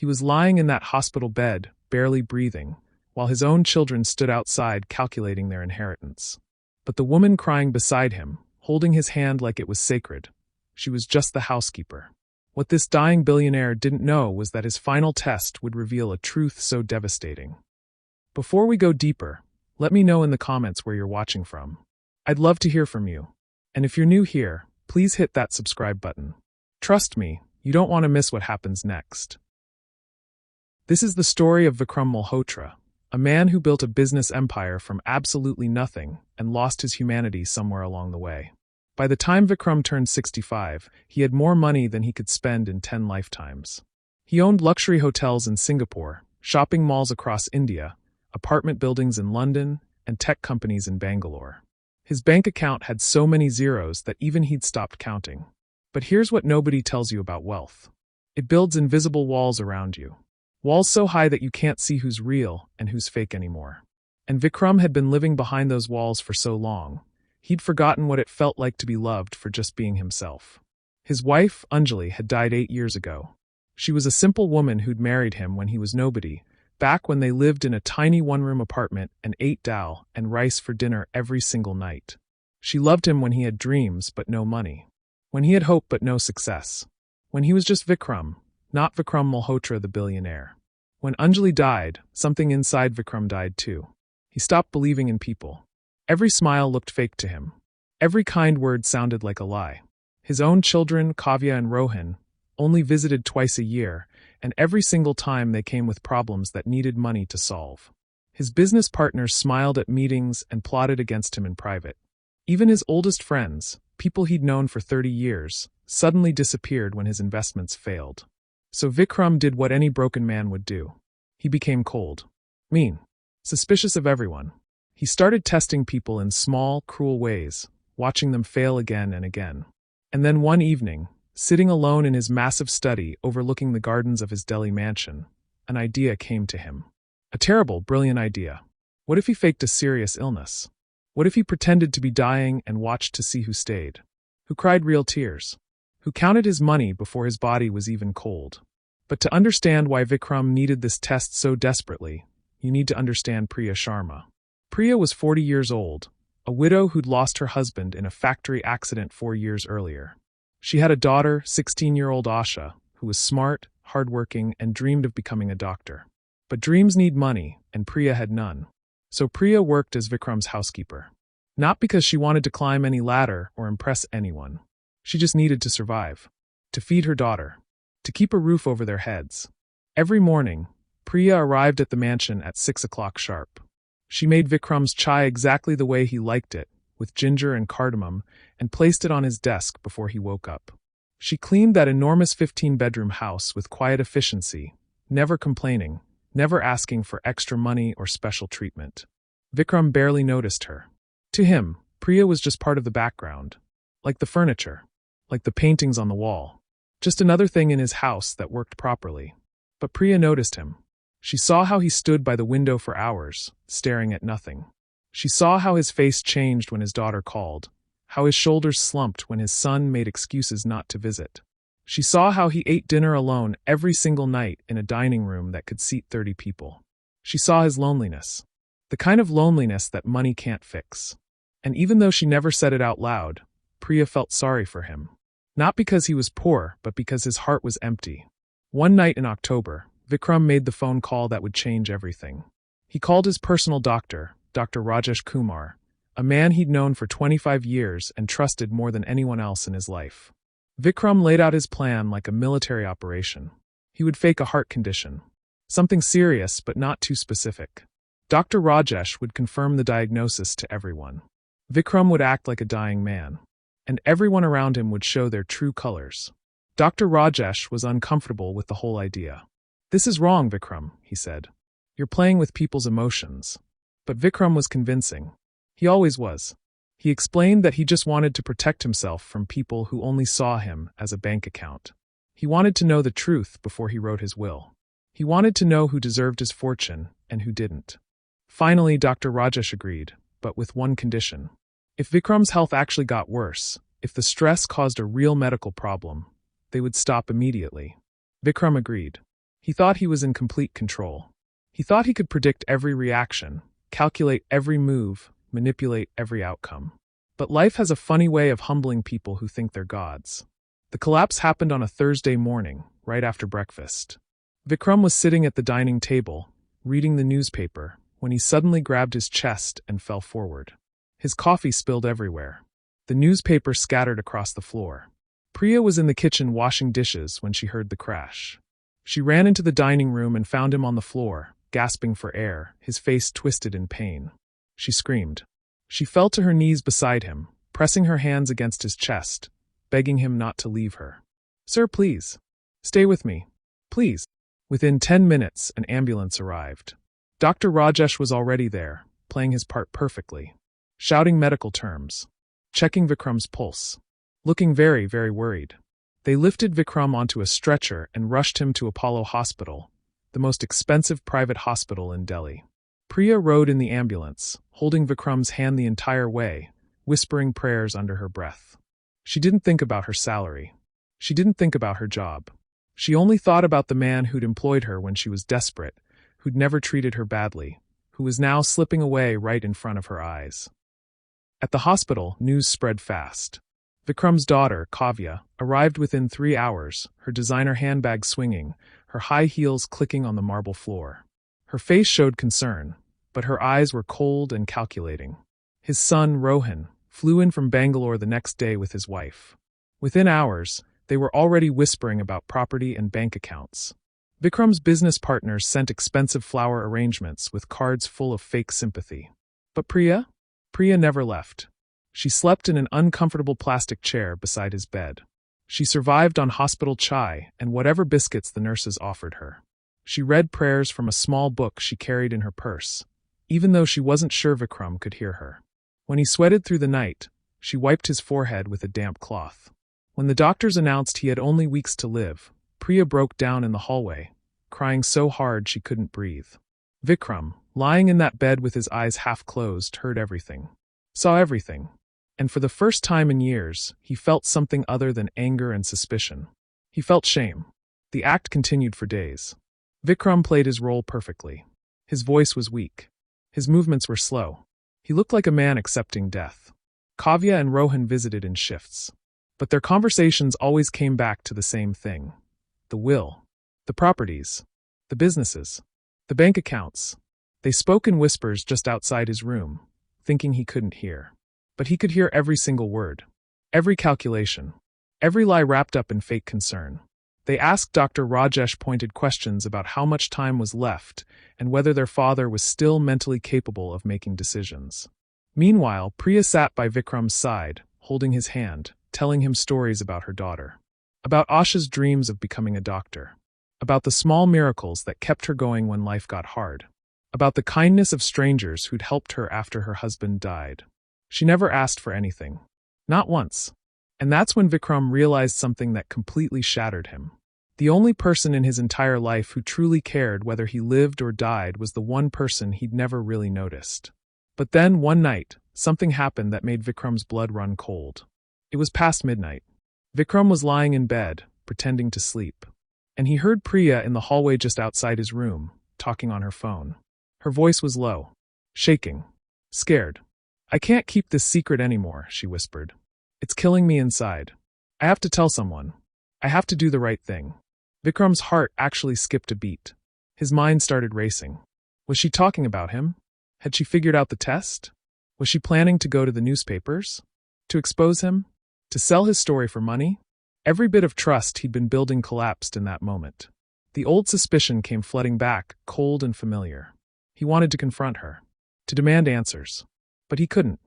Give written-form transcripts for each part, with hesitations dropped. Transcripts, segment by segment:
He was lying in that hospital bed, barely breathing, while his own children stood outside calculating their inheritance. But the woman crying beside him, holding his hand like it was sacred, she was just the housekeeper. What this dying billionaire didn't know was that his final test would reveal a truth so devastating. Before we go deeper, let me know in the comments where you're watching from. I'd love to hear from you. And if you're new here, please hit that subscribe button. Trust me, you don't want to miss what happens next. This is the story of Vikram Malhotra, a man who built a business empire from absolutely nothing and lost his humanity somewhere along the way. By the time Vikram turned 65, he had more money than he could spend in 10 lifetimes. He owned luxury hotels in Singapore, shopping malls across India, apartment buildings in London, and tech companies in Bangalore. His bank account had so many zeros that even he'd stopped counting. But here's what nobody tells you about wealth. It builds invisible walls around you. Walls so high that you can't see who's real and who's fake anymore. And Vikram had been living behind those walls for so long, he'd forgotten what it felt like to be loved for just being himself. His wife, Anjali, had died 8 years ago. She was a simple woman who'd married him when he was nobody, back when they lived in a tiny one-room apartment and ate dal and rice for dinner every single night. She loved him when he had dreams but no money. When he had hope but no success. When he was just Vikram, not Vikram Malhotra the billionaire. When Anjali died, something inside Vikram died too. He stopped believing in people. Every smile looked fake to him. Every kind word sounded like a lie. His own children, Kavya and Rohan, only visited twice a year, and every single time they came with problems that needed money to solve. His business partners smiled at meetings and plotted against him in private. Even his oldest friends, people he'd known for 30 years, suddenly disappeared when his investments failed. So Vikram did what any broken man would do. He became cold, mean, suspicious of everyone. He started testing people in small, cruel ways, watching them fail again and again. And then one evening, sitting alone in his massive study overlooking the gardens of his Delhi mansion, an idea came to him. A terrible, brilliant idea. What if he faked a serious illness? What if he pretended to be dying and watched to see who stayed? Who cried real tears? Who counted his money before his body was even cold? But to understand why Vikram needed this test so desperately, you need to understand Priya Sharma. Priya was 40 years old, a widow who'd lost her husband in a factory accident 4 years earlier. She had a daughter, 16-year-old Asha, who was smart, hardworking, and dreamed of becoming a doctor. But dreams need money, and Priya had none. So Priya worked as Vikram's housekeeper. Not because she wanted to climb any ladder or impress anyone. She just needed to survive. To feed her daughter. To keep a roof over their heads. Every morning, Priya arrived at the mansion at 6 o'clock sharp. She made Vikram's chai exactly the way he liked it, with ginger and cardamom, and placed it on his desk before he woke up. She cleaned that enormous 15-bedroom house with quiet efficiency, never complaining, never asking for extra money or special treatment. Vikram barely noticed her. To him, Priya was just part of the background. Like the furniture. Like the paintings on the wall. Just another thing in his house that worked properly. But Priya noticed him. She saw how he stood by the window for hours, staring at nothing. She saw how his face changed when his daughter called, how his shoulders slumped when his son made excuses not to visit. She saw how he ate dinner alone every single night in a dining room that could seat 30 people. She saw his loneliness. The kind of loneliness that money can't fix. And even though she never said it out loud, Priya felt sorry for him. Not because he was poor, but because his heart was empty. One night in October, Vikram made the phone call that would change everything. He called his personal doctor, Dr. Rajesh Kumar, a man he'd known for 25 years and trusted more than anyone else in his life. Vikram laid out his plan like a military operation. He would fake a heart condition. Something serious but not too specific. Dr. Rajesh would confirm the diagnosis to everyone. Vikram would act like a dying man. And everyone around him would show their true colors. Dr. Rajesh was uncomfortable with the whole idea. "This is wrong, Vikram," he said. "You're playing with people's emotions." But Vikram was convincing. He always was. He explained that he just wanted to protect himself from people who only saw him as a bank account. He wanted to know the truth before he wrote his will. He wanted to know who deserved his fortune and who didn't. Finally, Dr. Rajesh agreed, but with one condition. If Vikram's health actually got worse, if the stress caused a real medical problem, they would stop immediately. Vikram agreed. He thought he was in complete control. He thought he could predict every reaction, calculate every move, manipulate every outcome. But life has a funny way of humbling people who think they're gods. The collapse happened on a Thursday morning, right after breakfast. Vikram was sitting at the dining table, reading the newspaper, when he suddenly grabbed his chest and fell forward. His coffee spilled everywhere. The newspaper scattered across the floor. Priya was in the kitchen washing dishes when she heard the crash. She ran into the dining room and found him on the floor, gasping for air, his face twisted in pain. She screamed. She fell to her knees beside him, pressing her hands against his chest, begging him not to leave her. "Sir, please. Stay with me. Please." Within 10 minutes, an ambulance arrived. Dr. Rajesh was already there, playing his part perfectly, shouting medical terms, checking Vikram's pulse, looking very, very worried. They lifted Vikram onto a stretcher and rushed him to Apollo Hospital, the most expensive private hospital in Delhi. Priya rode in the ambulance, holding Vikram's hand the entire way, whispering prayers under her breath. She didn't think about her salary. She didn't think about her job. She only thought about the man who'd employed her when she was desperate, who'd never treated her badly, who was now slipping away right in front of her eyes. At the hospital, news spread fast. Vikram's daughter, Kavya, arrived within 3 hours, her designer handbag swinging, her high heels clicking on the marble floor. Her face showed concern, but her eyes were cold and calculating. His son, Rohan, flew in from Bangalore the next day with his wife. Within hours, they were already whispering about property and bank accounts. Vikram's business partners sent expensive flower arrangements with cards full of fake sympathy. But Priya? Priya never left. She slept in an uncomfortable plastic chair beside his bed. She survived on hospital chai and whatever biscuits the nurses offered her. She read prayers from a small book she carried in her purse, even though she wasn't sure Vikram could hear her. When he sweated through the night, she wiped his forehead with a damp cloth. When the doctors announced he had only weeks to live, Priya broke down in the hallway, crying so hard she couldn't breathe. Vikram, lying in that bed with his eyes half closed, heard everything, saw everything. And for the first time in years, he felt something other than anger and suspicion. He felt shame. The act continued for days. Vikram played his role perfectly. His voice was weak. His movements were slow. He looked like a man accepting death. Kavya and Rohan visited in shifts. But their conversations always came back to the same thing. The will. The properties. The businesses. The bank accounts. They spoke in whispers just outside his room, thinking he couldn't hear. But he could hear every single word. Every calculation. Every lie wrapped up in fake concern. They asked Dr. Rajesh pointed questions about how much time was left and whether their father was still mentally capable of making decisions. Meanwhile, Priya sat by Vikram's side, holding his hand, telling him stories about her daughter. About Asha's dreams of becoming a doctor. About the small miracles that kept her going when life got hard. About the kindness of strangers who'd helped her after her husband died. She never asked for anything. Not once. And that's when Vikram realized something that completely shattered him. The only person in his entire life who truly cared whether he lived or died was the one person he'd never really noticed. But then, one night, something happened that made Vikram's blood run cold. It was past midnight. Vikram was lying in bed, pretending to sleep. And he heard Priya in the hallway just outside his room, talking on her phone. Her voice was low, shaking, scared. "I can't keep this secret anymore," she whispered. "It's killing me inside. I have to tell someone. I have to do the right thing." Vikram's heart actually skipped a beat. His mind started racing. Was she talking about him? Had she figured out the test? Was she planning to go to the newspapers? To expose him? To sell his story for money? Every bit of trust he'd been building collapsed in that moment. The old suspicion came flooding back, cold and familiar. He wanted to confront her. To demand answers. But he couldn't.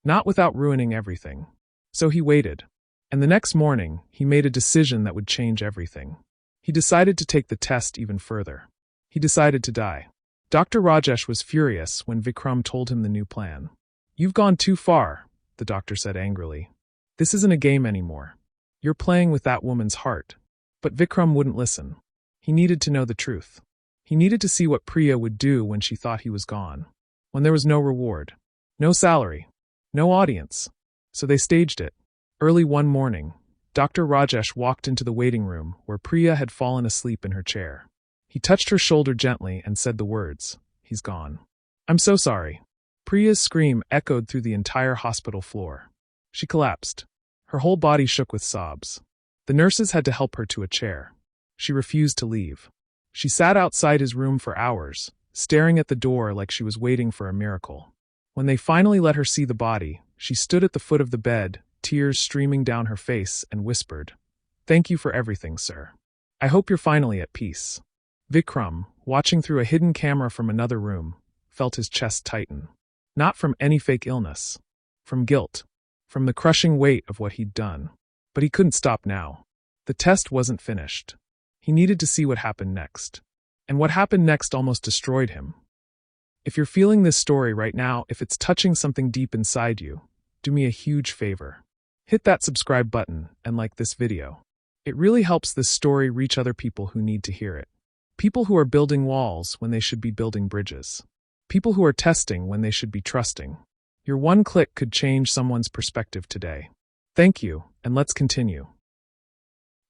Not without ruining everything. So he waited. And the next morning, he made a decision that would change everything. He decided to take the test even further. He decided to die. Dr. Rajesh was furious when Vikram told him the new plan. "You've gone too far," the doctor said angrily. "This isn't a game anymore. You're playing with that woman's heart." But Vikram wouldn't listen. He needed to know the truth. He needed to see what Priya would do when she thought he was gone. When there was no reward. No salary. No audience. So they staged it. Early one morning, Dr. Rajesh walked into the waiting room where Priya had fallen asleep in her chair. He touched her shoulder gently and said the words, "He's gone." "I'm so sorry." Priya's scream echoed through the entire hospital floor. She collapsed. Her whole body shook with sobs. The nurses had to help her to a chair. She refused to leave. She sat outside his room for hours, staring at the door like she was waiting for a miracle. When they finally let her see the body, she stood at the foot of the bed, tears streaming down her face, and whispered, "Thank you for everything, sir. I hope you're finally at peace." Vikram, watching through a hidden camera from another room, felt his chest tighten. Not from any fake illness. From guilt. From the crushing weight of what he'd done. But he couldn't stop now. The test wasn't finished. He needed to see what happened next. And what happened next almost destroyed him. If you're feeling this story right now, if it's touching something deep inside you, do me a huge favor. Hit that subscribe button and like this video. It really helps this story reach other people who need to hear it. People who are building walls when they should be building bridges. People who are testing when they should be trusting. Your one click could change someone's perspective today. Thank you, and let's continue.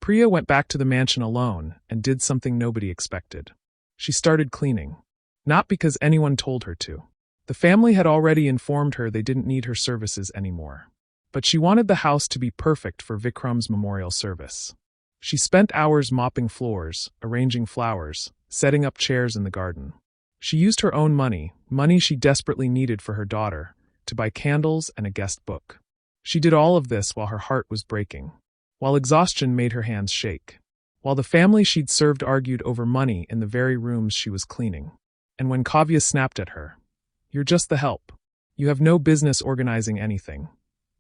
Priya went back to the mansion alone and did something nobody expected. She started cleaning. Not because anyone told her to. The family had already informed her they didn't need her services anymore. But she wanted the house to be perfect for Vikram's memorial service. She spent hours mopping floors, arranging flowers, setting up chairs in the garden. She used her own money she desperately needed for her daughter, to buy candles and a guest book. She did all of this while her heart was breaking. While exhaustion made her hands shake. While the family she'd served argued over money in the very rooms she was cleaning. And when Kavya snapped at her, "You're just the help. You have no business organizing anything,"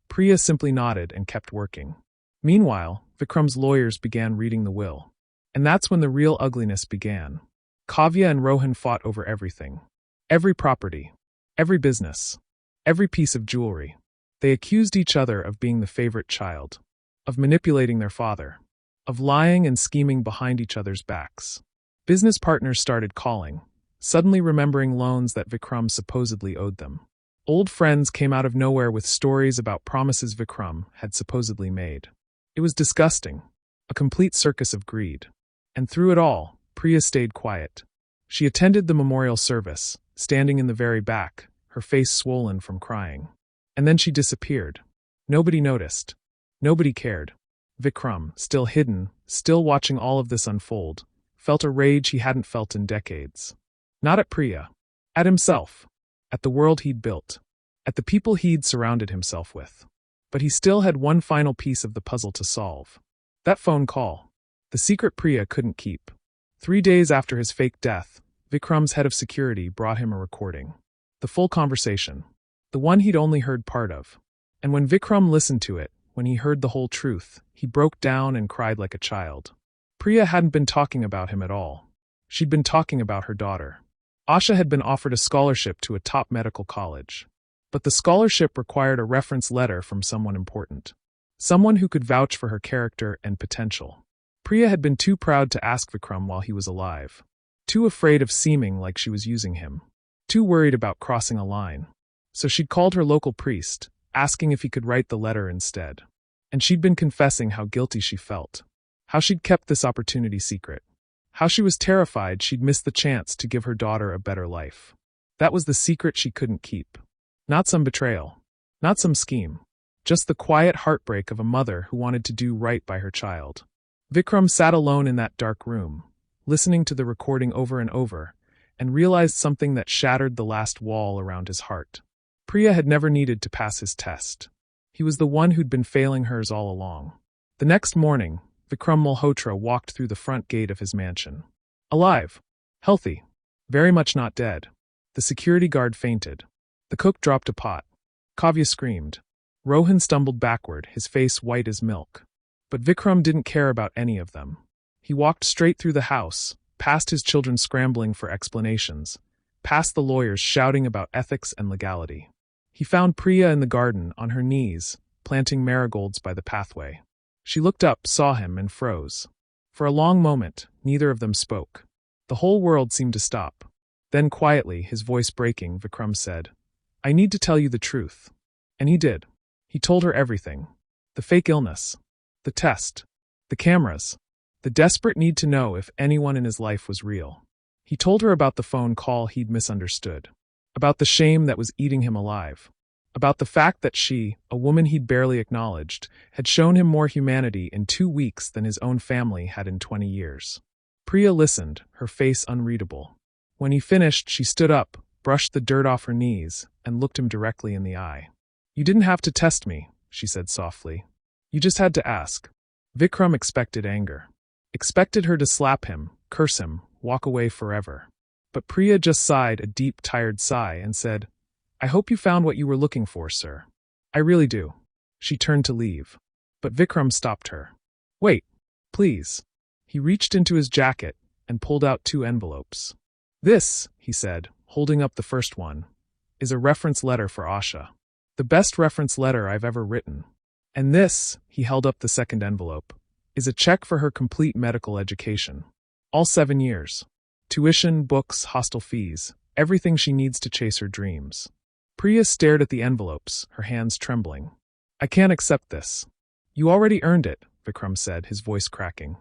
Priya simply nodded and kept working. Meanwhile, Vikram's lawyers began reading the will. And that's when the real ugliness began. Kavya and Rohan fought over everything. Every property. Every business. Every piece of jewelry. They accused each other of being the favorite child. Of manipulating their father. Of lying and scheming behind each other's backs. Business partners started calling, suddenly remembering loans that Vikram supposedly owed them. Old friends came out of nowhere with stories about promises Vikram had supposedly made. It was disgusting. A complete circus of greed. And through it all, Priya stayed quiet. She attended the memorial service, standing in the very back, her face swollen from crying. And then she disappeared. Nobody noticed. Nobody cared. Vikram, still hidden, still watching all of this unfold, felt a rage he hadn't felt in decades. Not at Priya. At himself. At the world he'd built. At the people he'd surrounded himself with. But he still had one final piece of the puzzle to solve. That phone call. The secret Priya couldn't keep. 3 days after his fake death, Vikram's head of security brought him a recording. The full conversation. The one he'd only heard part of. And when Vikram listened to it, when he heard the whole truth, he broke down and cried like a child. Priya hadn't been talking about him at all. She'd been talking about her daughter. Asha had been offered a scholarship to a top medical college. But the scholarship required a reference letter from someone important. Someone who could vouch for her character and potential. Priya had been too proud to ask Vikram while he was alive. Too afraid of seeming like she was using him. Too worried about crossing a line. So she'd called her local priest, asking if he could write the letter instead. And she'd been confessing how guilty she felt. How she'd kept this opportunity secret. How she was terrified she'd missed the chance to give her daughter a better life. That was the secret she couldn't keep. Not some betrayal. Not some scheme. Just the quiet heartbreak of a mother who wanted to do right by her child. Vikram sat alone in that dark room, listening to the recording over and over, and realized something that shattered the last wall around his heart. Priya had never needed to pass his test. He was the one who'd been failing hers all along. The next morning, Vikram Malhotra walked through the front gate of his mansion. Alive. Healthy. Very much not dead. The security guard fainted. The cook dropped a pot. Kavya screamed. Rohan stumbled backward, his face white as milk. But Vikram didn't care about any of them. He walked straight through the house, past his children scrambling for explanations, past the lawyers shouting about ethics and legality. He found Priya in the garden, on her knees, planting marigolds by the pathway. She looked up, saw him, and froze. For a long moment, neither of them spoke. The whole world seemed to stop. Then quietly, his voice breaking, Vikram said, "I need to tell you the truth." And he did. He told her everything. The fake illness. The test. The cameras. The desperate need to know if anyone in his life was real. He told her about the phone call he'd misunderstood, about the shame that was eating him alive, about the fact that she, a woman he'd barely acknowledged, had shown him more humanity in 2 weeks than his own family had in 20 years. Priya listened, her face unreadable. When he finished, she stood up, brushed the dirt off her knees, and looked him directly in the eye. "You didn't have to test me," she said softly. "You just had to ask." Vikram expected anger. Expected her to slap him, curse him, walk away forever. But Priya just sighed a deep, tired sigh and said, "I hope you found what you were looking for, sir. I really do." She turned to leave. But Vikram stopped her. "Wait, please." He reached into his jacket and pulled out 2 envelopes. "This," he said, holding up the first one, "is a reference letter for Asha. The best reference letter I've ever written. And this," he held up the second envelope, "is a check for her complete medical education. All 7 years. Tuition, books, hostel fees, everything she needs to chase her dreams." Priya stared at the envelopes, her hands trembling. "I can't accept this." "You already earned it," Vikram said, his voice cracking.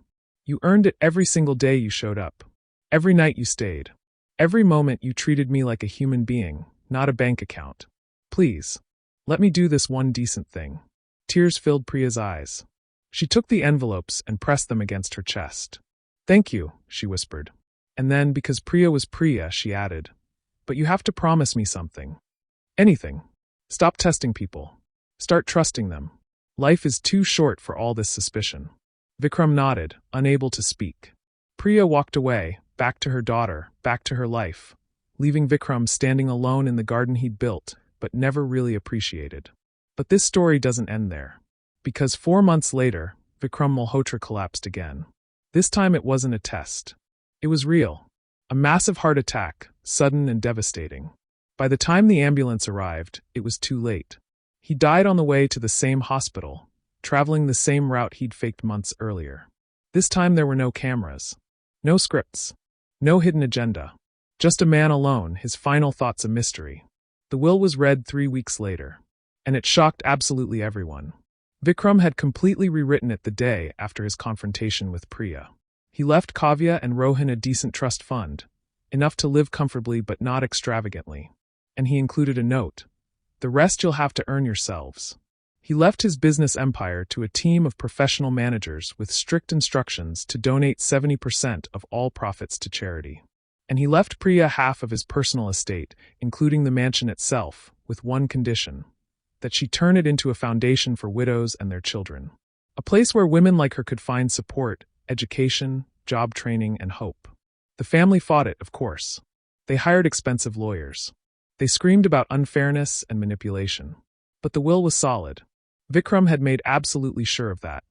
"You earned it every single day you showed up. Every night you stayed. Every moment you treated me like a human being, not a bank account. Please, let me do this one decent thing." Tears filled Priya's eyes. She took the envelopes and pressed them against her chest. "Thank you," she whispered. And then, because Priya was Priya, she added, "But you have to promise me something. Anything. Stop testing people. Start trusting them. Life is too short for all this suspicion." Vikram nodded, unable to speak. Priya walked away, back to her daughter, back to her life, leaving Vikram standing alone in the garden he'd built, but never really appreciated. But this story doesn't end there. Because 4 months later, Vikram Malhotra collapsed again. This time it wasn't a test. It was real. A massive heart attack, sudden and devastating. By the time the ambulance arrived, it was too late. He died on the way to the same hospital, traveling the same route he'd faked months earlier. This time there were no cameras. No scripts. No hidden agenda. Just a man alone, his final thoughts a mystery. The will was read 3 weeks later. And it shocked absolutely everyone. Vikram had completely rewritten it the day after his confrontation with Priya. He left Kavya and Rohan a decent trust fund, enough to live comfortably but not extravagantly. And he included a note. "The rest you'll have to earn yourselves." He left his business empire to a team of professional managers with strict instructions to donate 70% of all profits to charity. And he left Priya half of his personal estate, including the mansion itself, with one condition: that she turn it into a foundation for widows and their children. A place where women like her could find support, education, job training, and hope. The family fought it, of course. They hired expensive lawyers. They screamed about unfairness and manipulation. But the will was solid. Vikram had made absolutely sure of that.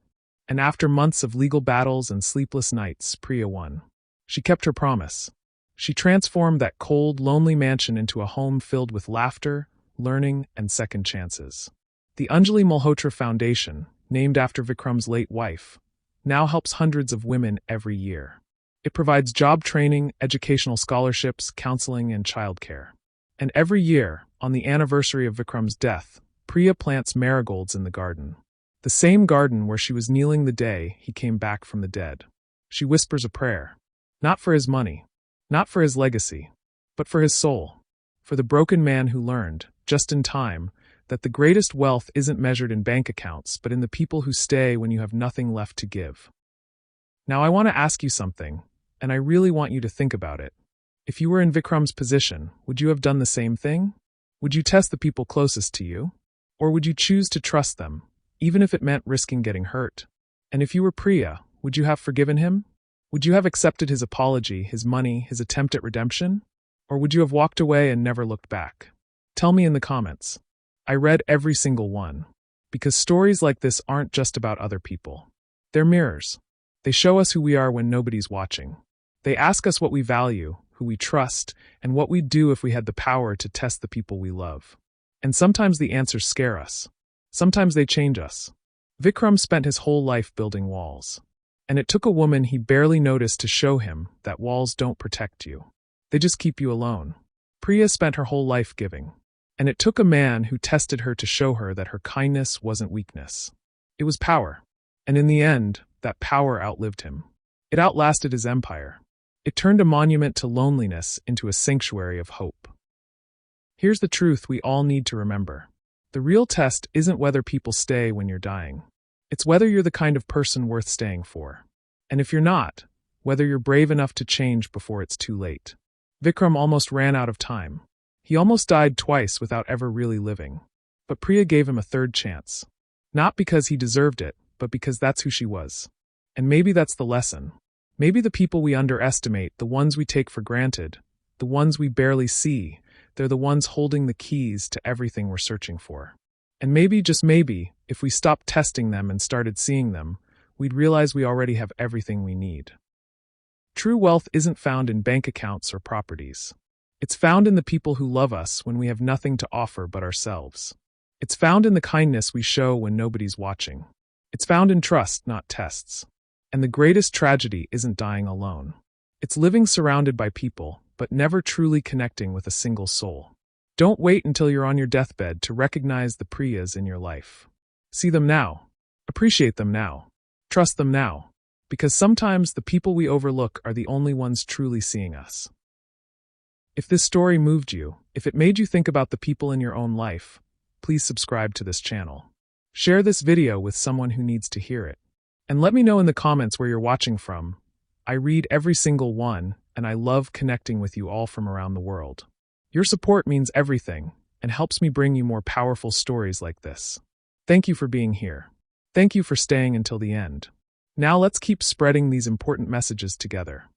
And after months of legal battles and sleepless nights, Priya won. She kept her promise. She transformed that cold, lonely mansion into a home filled with laughter, learning, and second chances. The Anjali Malhotra Foundation, named after Vikram's late wife, now helps hundreds of women every year. It provides job training, educational scholarships, counseling, and childcare. And every year, on the anniversary of Vikram's death, Priya plants marigolds in the garden. The same garden where she was kneeling the day he came back from the dead. She whispers a prayer. Not for his money. Not for his legacy. But for his soul. For the broken man who learned, just in time, that the greatest wealth isn't measured in bank accounts, but in the people who stay when you have nothing left to give. Now I want to ask you something, and I really want you to think about it. If you were in Vikram's position, would you have done the same thing? Would you test the people closest to you? Or would you choose to trust them, even if it meant risking getting hurt? And if you were Priya, would you have forgiven him? Would you have accepted his apology, his money, his attempt at redemption? Or would you have walked away and never looked back? Tell me in the comments. I read every single one. Because stories like this aren't just about other people. They're mirrors. They show us who we are when nobody's watching. They ask us what we value, who we trust, and what we'd do if we had the power to test the people we love. And sometimes the answers scare us. Sometimes they change us. Vikram spent his whole life building walls. And it took a woman he barely noticed to show him that walls don't protect you. They just keep you alone. Priya spent her whole life giving. And it took a man who tested her to show her that her kindness wasn't weakness. It was power. And in the end, that power outlived him. It outlasted his empire. It turned a monument to loneliness into a sanctuary of hope. Here's the truth we all need to remember. The real test isn't whether people stay when you're dying. It's whether you're the kind of person worth staying for. And if you're not, whether you're brave enough to change before it's too late. Vikram almost ran out of time. He almost died twice without ever really living. But Priya gave him a third chance. Not because he deserved it, but because that's who she was. And maybe that's the lesson. Maybe the people we underestimate, the ones we take for granted, the ones we barely see, they're the ones holding the keys to everything we're searching for. And maybe, just maybe, if we stopped testing them and started seeing them, we'd realize we already have everything we need. True wealth isn't found in bank accounts or properties. It's found in the people who love us when we have nothing to offer but ourselves. It's found in the kindness we show when nobody's watching. It's found in trust, not tests. And the greatest tragedy isn't dying alone. It's living surrounded by people, but never truly connecting with a single soul. Don't wait until you're on your deathbed to recognize the Priyas in your life. See them now. Appreciate them now. Trust them now. Because sometimes the people we overlook are the only ones truly seeing us. If this story moved you, if it made you think about the people in your own life, please subscribe to this channel. Share this video with someone who needs to hear it. And let me know in the comments where you're watching from. I read every single one, and I love connecting with you all from around the world. Your support means everything, and helps me bring you more powerful stories like this. Thank you for being here. Thank you for staying until the end. Now let's keep spreading these important messages together.